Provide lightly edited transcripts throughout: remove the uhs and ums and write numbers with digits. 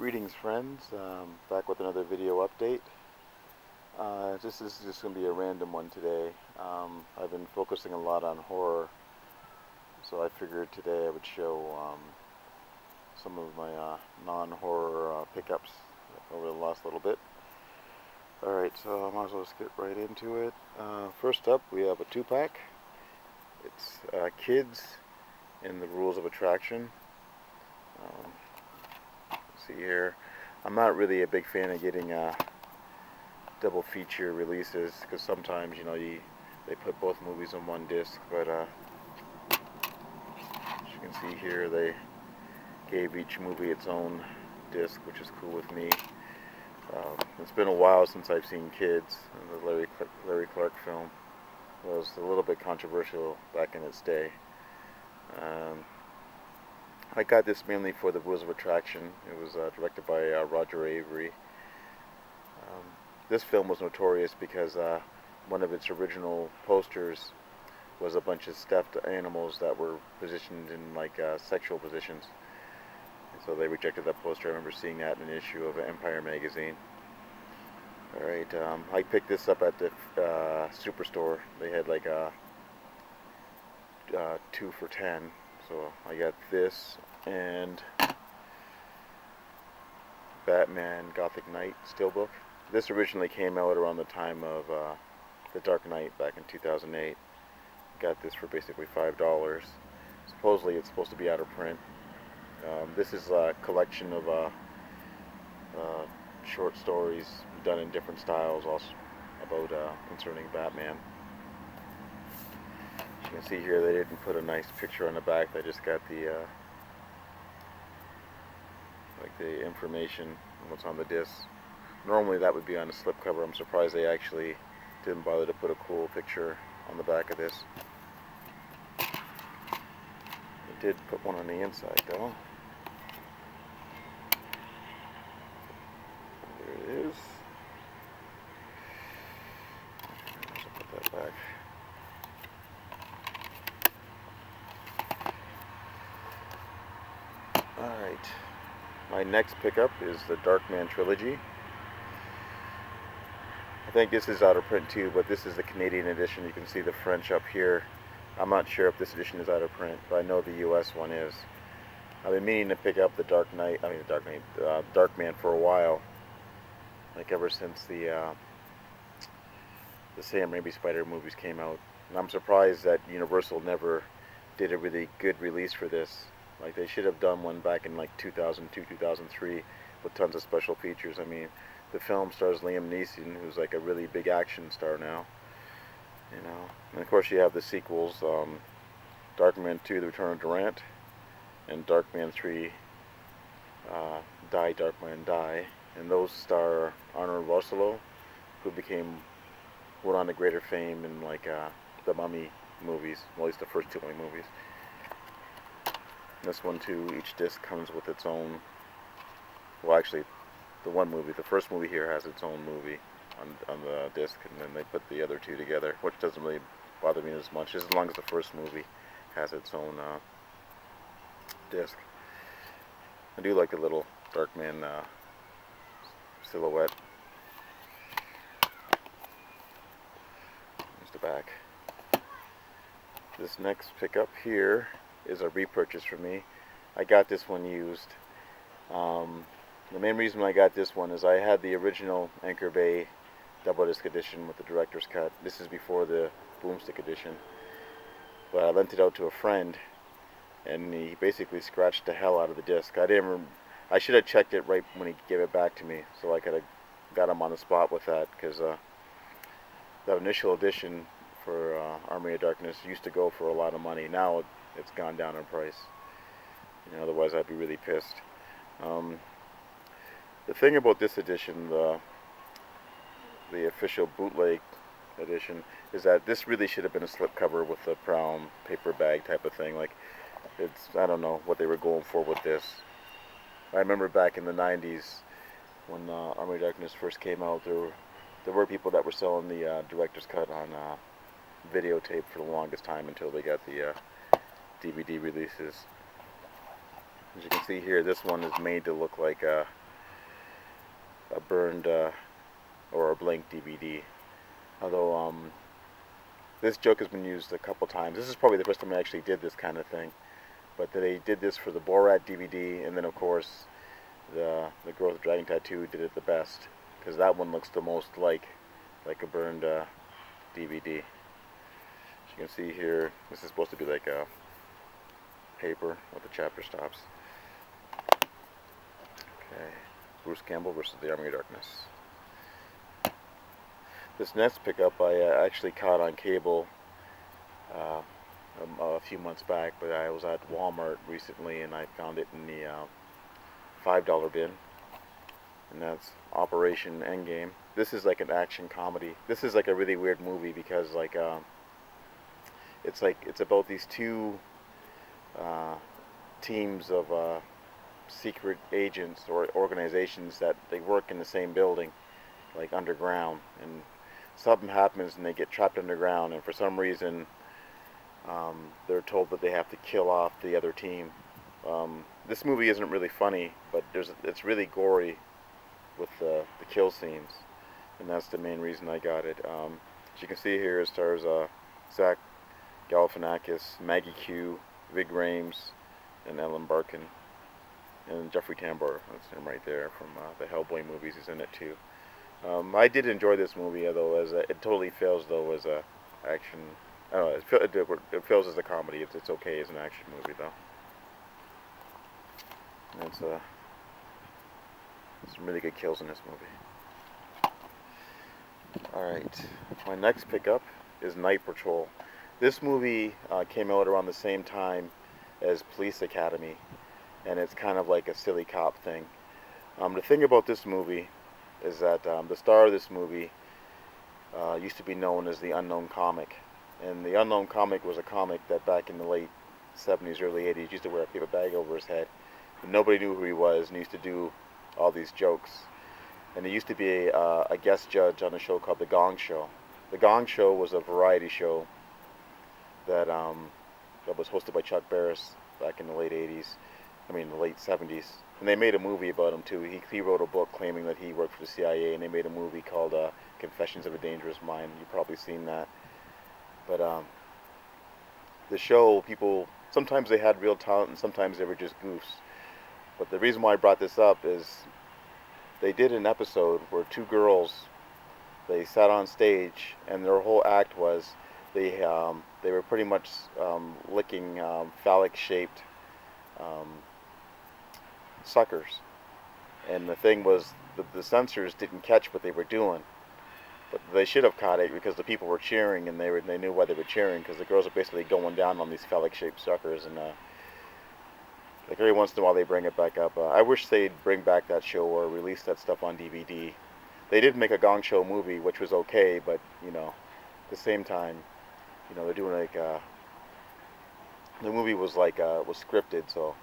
Greetings friends, back with another video update. This is just going to be a random one today. I've been focusing a lot on horror, so I figured today I would show some of my non-horror pickups over the last little bit. Alright, so I might as well just get right into it. First up, we have a 2-pack. It's Kids and the Rules of Attraction. See here, I'm not really a big fan of getting double feature releases because sometimes, you know, they put both movies on one disc, but as you can see here, they gave each movie its own disc, which is cool with me. It's been a while since I've seen Kids, the Larry Clark film. It was a little bit controversial back in its day. I got this mainly for the Rules of Attraction. It was directed by Roger Avery. This film was notorious because one of its original posters was a bunch of stuffed animals that were positioned in like sexual positions. And so they rejected that poster. I remember seeing that in an issue of Empire magazine. Alright, I picked this up at the Superstore. They had like a 2 for $10. So I got this and Batman Gothic Knight Steelbook. This originally came out around the time of The Dark Knight back in 2008. Got this for basically $5. Supposedly it's supposed to be out of print. This is a collection of short stories done in different styles also about concerning Batman. You can see here they didn't put a nice picture on the back. They just got the like the information and what's on the disc. Normally that would be on a slipcover. I'm surprised they actually didn't bother to put a cool picture on the back of this. They did put one on the inside though. There it is. I'll put that back. Alright, my next pickup is the Darkman trilogy. I think this is out of print too, but this is the Canadian edition. You can see the French up here. I'm not sure if this edition is out of print, but I know the US one is. I've been meaning to pick up the Darkman for a while, like ever since the Sam Raimi Spider movies came out. And I'm surprised that Universal never did a really good release for this. Like they should have done one back in like 2002, 2003 with tons of special features. I mean, the film stars Liam Neeson, who's like a really big action star now. You know, and of course you have the sequels, Darkman 2: The Return of Durant, and Darkman 3, Die Darkman Die, and those star Arnold Vosloo, who went on to greater fame in like the Mummy movies, well, at least the first 2 Mummy movies. This one too, each disc comes with its own, well actually the first movie here has its own movie on the disc, and then they put the other 2 together, which doesn't really bother me as much, as long as the first movie has its own disc. I do like the little Darkman silhouette. There's the back. This next pickup here is a repurchase for me. I got this one used. The main reason I got this one is I had the original Anchor Bay double disc edition with the director's cut. This is before the boomstick edition. But I lent it out to a friend, and he basically scratched the hell out of the disc. I should have checked it right when he gave it back to me, so I could have got him on the spot with that, because that initial edition for Army of Darkness used to go for a lot of money. Now it's gone down in price. You know, otherwise I'd be really pissed. The thing about this edition, the official bootleg edition, is that this really should have been a slipcover with a brown paper bag type of thing. Like, I don't know what they were going for with this. I remember back in the 90s when Army of Darkness first came out, there were people that were selling the director's cut on videotape for the longest time until they got the DVD releases. As you can see here, this one is made to look like a burned or a blank DVD. Although this joke has been used a couple times. This is probably the first time I actually did this kind of thing. But they did this for the Borat DVD, and then of course the Girl with the Dragon Tattoo did it the best, because that one looks the most like a burned DVD. As you can see here, this is supposed to be like a paper with the chapter stops. Okay, Bruce Campbell versus the Army of Darkness. This next pickup I actually caught on cable a few months back, but I was at Walmart recently and I found it in the $5 bin, and that's Operation Endgame. This is like an action comedy. This is like a really weird movie because it's about these two teams of secret agents or organizations that they work in the same building, like underground, and something happens and they get trapped underground, and for some reason they're told that they have to kill off the other team. This movie isn't really funny, but it's really gory with the kill scenes, and that's the main reason I got it. As you can see here, it stars Zach Galifianakis, Maggie Q, Vig Rhames, and Ellen Barkin, and Jeffrey Tambor. That's him right there from the Hellboy movies. He's in it too. I did enjoy this movie, although it totally fails though as a action. I don't know, it fails as a comedy. It's okay as an action movie though. It's some really good kills in this movie. Alright, my next pickup is Night Patrol. This movie came out around the same time as Police Academy, and it's kind of like a silly cop thing. The thing about this movie is that the star of this movie used to be known as the Unknown Comic. And the Unknown Comic was a comic that back in the late 70s, early 80s used to wear a paper bag over his head. And nobody knew who he was, and he used to do all these jokes. And he used to be a guest judge on a show called The Gong Show. The Gong Show was a variety show that was hosted by Chuck Barris back in the late 80s. I mean, the late 70s. And they made a movie about him, too. He wrote a book claiming that he worked for the CIA, and they made a movie called Confessions of a Dangerous Mind. You've probably seen that. But the show, people, sometimes they had real talent, and sometimes they were just goofs. But the reason why I brought this up is they did an episode where two girls, they sat on stage, and their whole act was they were pretty much licking phallic-shaped suckers. And the thing was, the censors didn't catch what they were doing. But they should have caught it because the people were cheering, and they knew why they were cheering, because the girls are basically going down on these phallic-shaped suckers, and like every once in a while they bring it back up. I wish they'd bring back that show or release that stuff on DVD. They did make a Gong Show movie, which was okay, but at the same time, they're doing like the movie was was scripted, so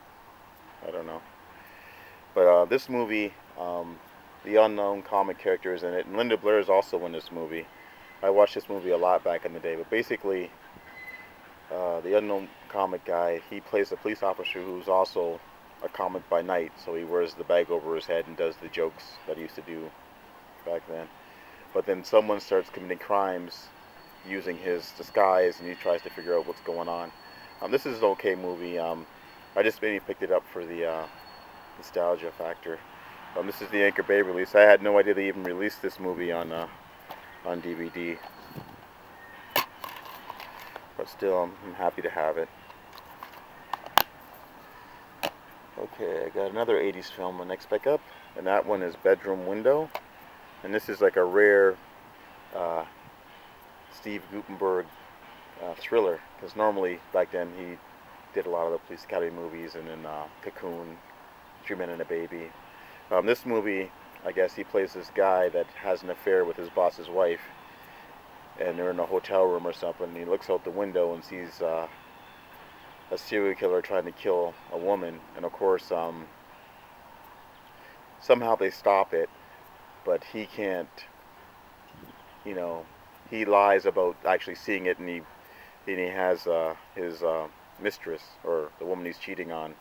I don't know. But this movie, the Unknown Comic character is in it, and Linda Blair is also in this movie. I watched this movie a lot back in the day, but basically, the Unknown Comic guy, he plays a police officer who's also a comic by night, so he wears the bag over his head and does the jokes that he used to do back then. But then someone starts committing crimes using his disguise, and he tries to figure out what's going on. This is an okay movie. I just maybe picked it up for the nostalgia factor. This is the Anchor Bay release. I had no idea they even released this movie on DVD. But still, I'm happy to have it. Okay, I got another 80s film, my next pickup, and that one is Bedroom Window. And this is like a rare Steve Guttenberg thriller, because normally back then he did a lot of the Police Academy movies, and then Cocoon, 3 Men and a Baby. This movie, I guess he plays this guy that has an affair with his boss's wife, and they're in a hotel room or something, and he looks out the window and sees a serial killer trying to kill a woman, and of course somehow they stop it, but he can't, he lies about actually seeing it, and he has his mistress, or the woman he's cheating on,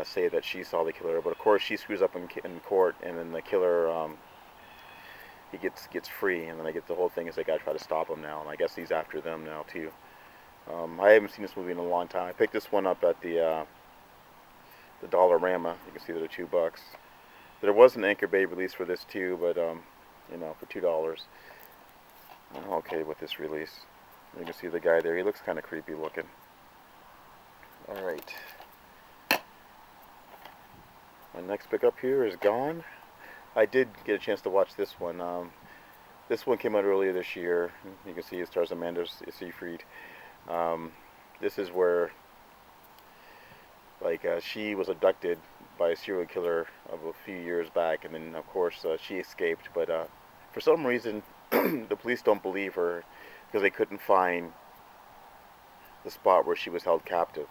say that she saw the killer, but of course she screws up in court, and then the killer he gets free, and then I get the whole thing is they gotta try to stop him now, and I guess he's after them now too. I haven't seen this movie in a long time. I picked this one up at the Dollarama. You can see they're $2. There was an Anchor Bay release for this too, but you know, for $2. I'm okay with this release. You can see the guy there. He looks kind of creepy looking. All right. My next pickup here is Gone. I did get a chance to watch this one. This one came out earlier this year. You can see it stars Amanda Seyfried. This is where, like, she was abducted by a serial killer of a few years back, and then of course she escaped. But for some reason, the police don't believe her because they couldn't find the spot where she was held captive.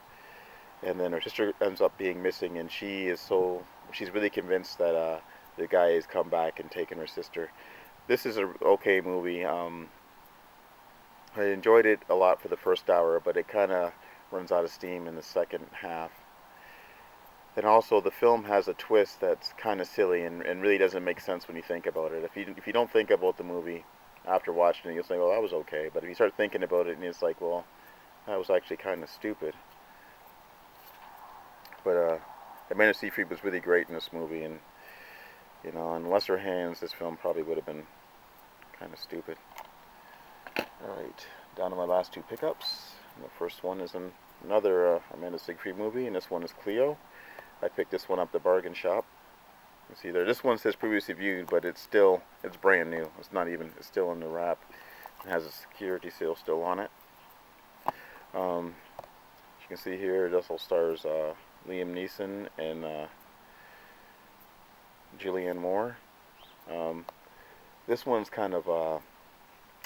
And then her sister ends up being missing, and she's really convinced that the guy has come back and taken her sister. This is a okay movie. I enjoyed it a lot for the first hour, but it kind of runs out of steam in the second half. And also, the film has a twist that's kind of silly and really doesn't make sense when you think about it. If you don't think about the movie after watching it, you'll say, well, that was okay. But if you start thinking about it, and it's like, well, that was actually kind of stupid. But Amanda Seyfried was really great in this movie, and you know, in lesser hands, this film probably would have been kind of stupid. All right, down to my last two pickups. And the first one is another Amanda Seyfried movie, and this one is Cleo. I picked this one up at the bargain shop. You see there, this one says previously viewed, but it's brand new. It's still in the wrap. It has a security seal still on it. As you can see here, it also stars Liam Neeson and Julianne Moore. This one's kind of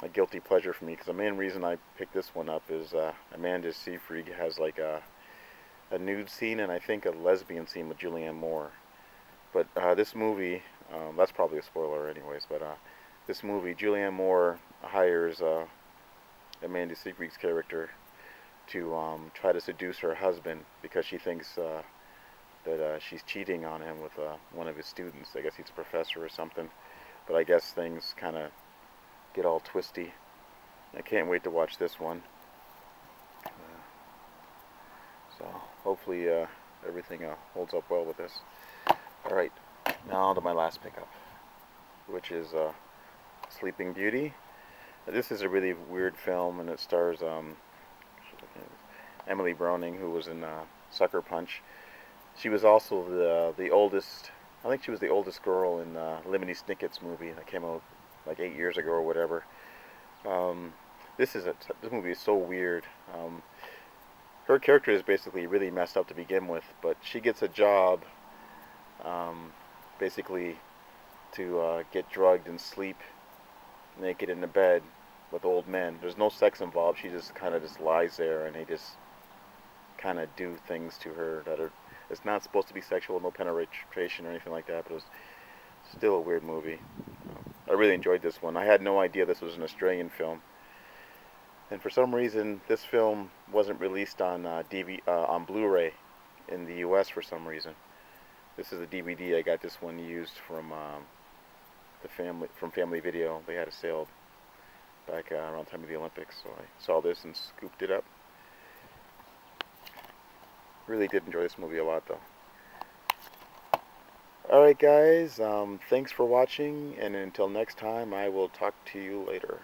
a guilty pleasure for me because the main reason I picked this one up is Amanda Seyfried has like a nude scene and I think a lesbian scene with Julianne Moore. But this movie, that's probably a spoiler anyways, but this movie, Julianne Moore hires Amanda Seyfried's character to try to seduce her husband because she thinks that she's cheating on him with one of his students. I guess he's a professor or something. But I guess things kind of get all twisty. I can't wait to watch this one. So hopefully everything holds up well with this. Alright, now on to my last pickup, which is Sleeping Beauty. This is a really weird film, and it stars Emily Browning, who was in Sucker Punch. She was also the oldest. I think she was the oldest girl in Lemony Snicket's movie that came out like 8 years ago or whatever. This movie is so weird. Her character is basically really messed up to begin with, but she gets a job, basically, to get drugged and sleep naked in the bed with old men. There's no sex involved. She just kind of just lies there, and they just kind of do things to her that are. It's not supposed to be sexual, no penetration or anything like that, but it was still a weird movie. I really enjoyed this one. I had no idea this was an Australian film, and for some reason, this film wasn't released on on Blu-ray in the U.S. for some reason. This is a DVD. I got this one used from Family Video. They had a sale back around the time of the Olympics, so I saw this and scooped it up. Really did enjoy this movie a lot, though. Alright, guys, thanks for watching, and until next time, I will talk to you later.